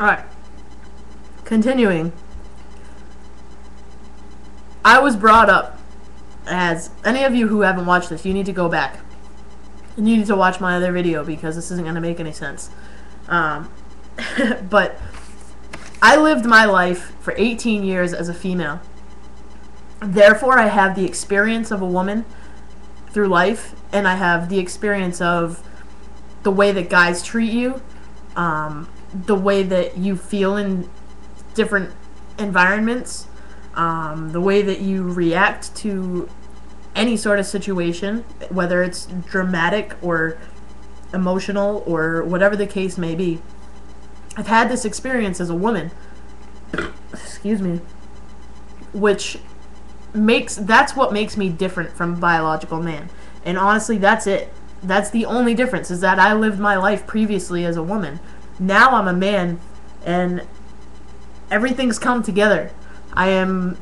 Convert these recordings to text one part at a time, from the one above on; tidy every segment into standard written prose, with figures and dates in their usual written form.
Alright. Continuing. I was brought up as, any of you who haven't watched this, you need to go back. And you need to watch my other video because this isn't going to make any sense. But I lived my life for 18 years as a female. Therefore, I have the experience of a woman through life, and I have the experience of the way that guys treat you, the way that you feel in different environments, the way that you react to any sort of situation, whether it's dramatic or emotional or whatever the case may be. I've had this experience as a woman, excuse me, which that's what makes me different from a biological man. And honestly, that's it. That's the only difference, is that I lived my life previously as a woman. Now I'm a man, and everything's come together. I am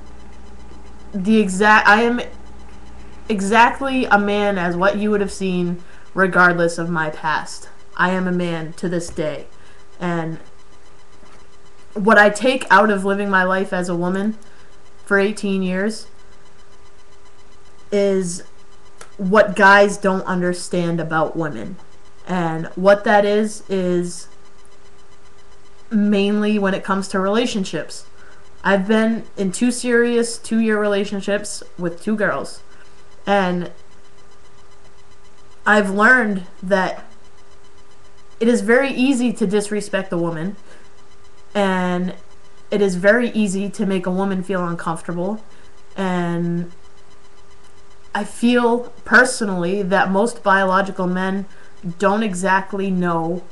exactly a man as what you would have seen regardless of my past. I am a man to this day. And what I take out of living my life as a woman for 18 years is what guys don't understand about women. And what that is mainly when it comes to relationships. I've been in 2 serious 2-year relationships with 2 girls. And I've learned that it is very easy to disrespect a woman, and it is very easy to make a woman feel uncomfortable. And I feel personally that most biological men don't exactly know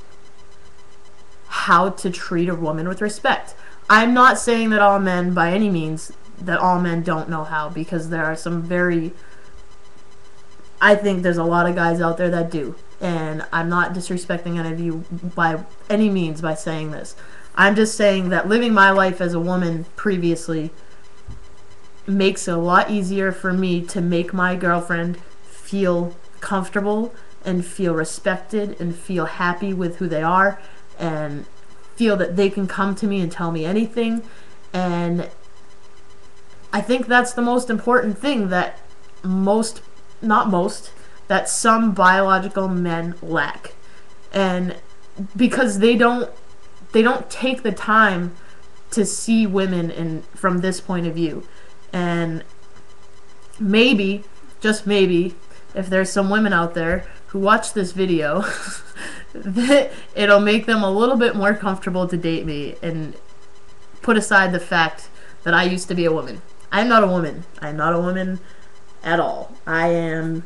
how to treat a woman with respect. I'm not saying that all men, by any means, that all men don't know how, because there are some I think there's a lot of guys out there that do. And I'm not disrespecting any of you by any means by saying this. I'm just saying that living my life as a woman previously makes it a lot easier for me to make my girlfriend feel comfortable and feel respected and feel happy with who they are and feel that they can come to me and tell me anything. And I think that's the most important thing that that some biological men lack. And because they don't take the time to see women from this point of view. And maybe, just maybe, if there's some women out there who watch this video, that it'll make them a little bit more comfortable to date me and put aside the fact that I used to be a woman. I'm not a woman. I'm not a woman at all. I am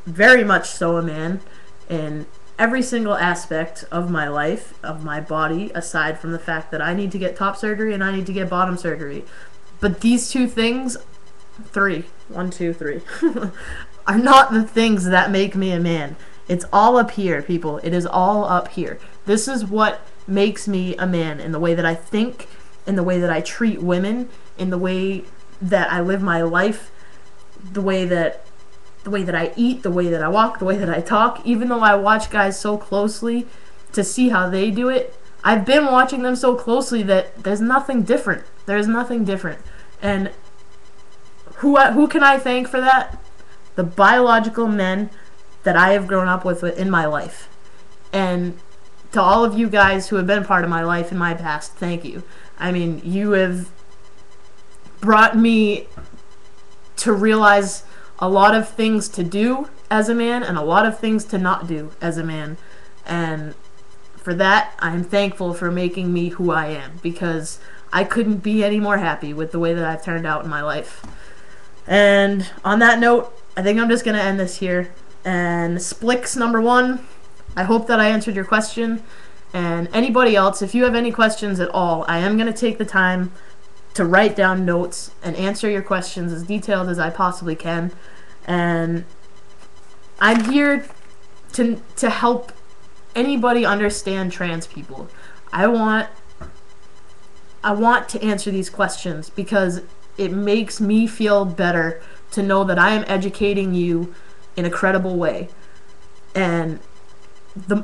very much so a man in every single aspect of my life, of my body, aside from the fact that I need to get top surgery and I need to get bottom surgery. But these 2 things, 3, 1, 2, 3, are not the things that make me a man. It's all up here, people. It is all up here. This is what makes me a man, in the way that I think, in the way that I treat women, in the way that I live my life, the way that I eat, the way that I walk, the way that I talk. Even though I watch guys so closely to see how they do it, I've been watching them so closely that there's nothing different. There's nothing different. And who can I thank for that? The biological men that I have grown up with in my life. And to all of you guys who have been part of my life in my past, thank you. I mean, you have brought me to realize a lot of things to do as a man and a lot of things to not do as a man. And for that, I'm thankful for making me who I am, because I couldn't be any more happy with the way that I've turned out in my life. And on that note, I think I'm just going to end this here. And Splix number 1, I hope that I answered your question. And anybody else, if you have any questions at all, I am going to take the time to write down notes and answer your questions as detailed as I possibly can. And I'm here to help anybody understand trans people. I want to answer these questions because it makes me feel better to know that I am educating you in a credible way. And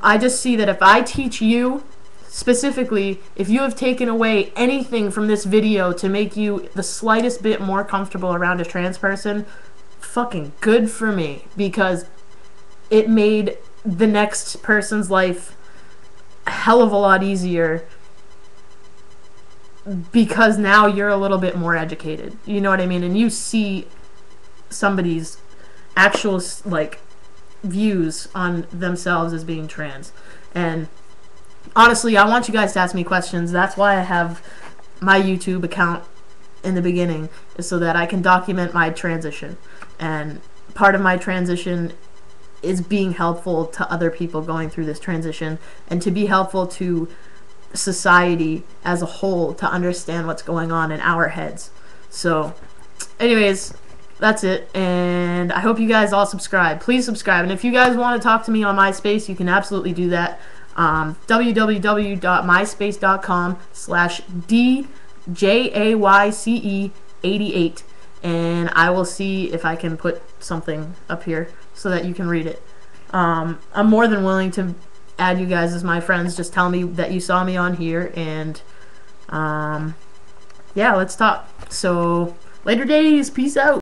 I just see that if I teach you specifically, if you have taken away anything from this video to make you the slightest bit more comfortable around a trans person, fucking good for me, because it made the next person's life a hell of a lot easier, because now you're a little bit more educated. You know what I mean? And you see somebody's actual, like, views on themselves as being trans. And honestly, I want you guys to ask me questions. That's why I have my YouTube account in the beginning, is so that I can document my transition. And part of my transition is being helpful to other people going through this transition, and to be helpful to society as a whole to understand what's going on in our heads. So anyways, that's it, and I hope you guys all subscribe. Please subscribe, and if you guys want to talk to me on MySpace, you can absolutely do that. www.myspace.com/DJAYCE88, and I will see if I can put something up here so that you can read it. I'm more than willing to add you guys as my friends. Just tell me that you saw me on here, and yeah, let's talk. So later days, peace out.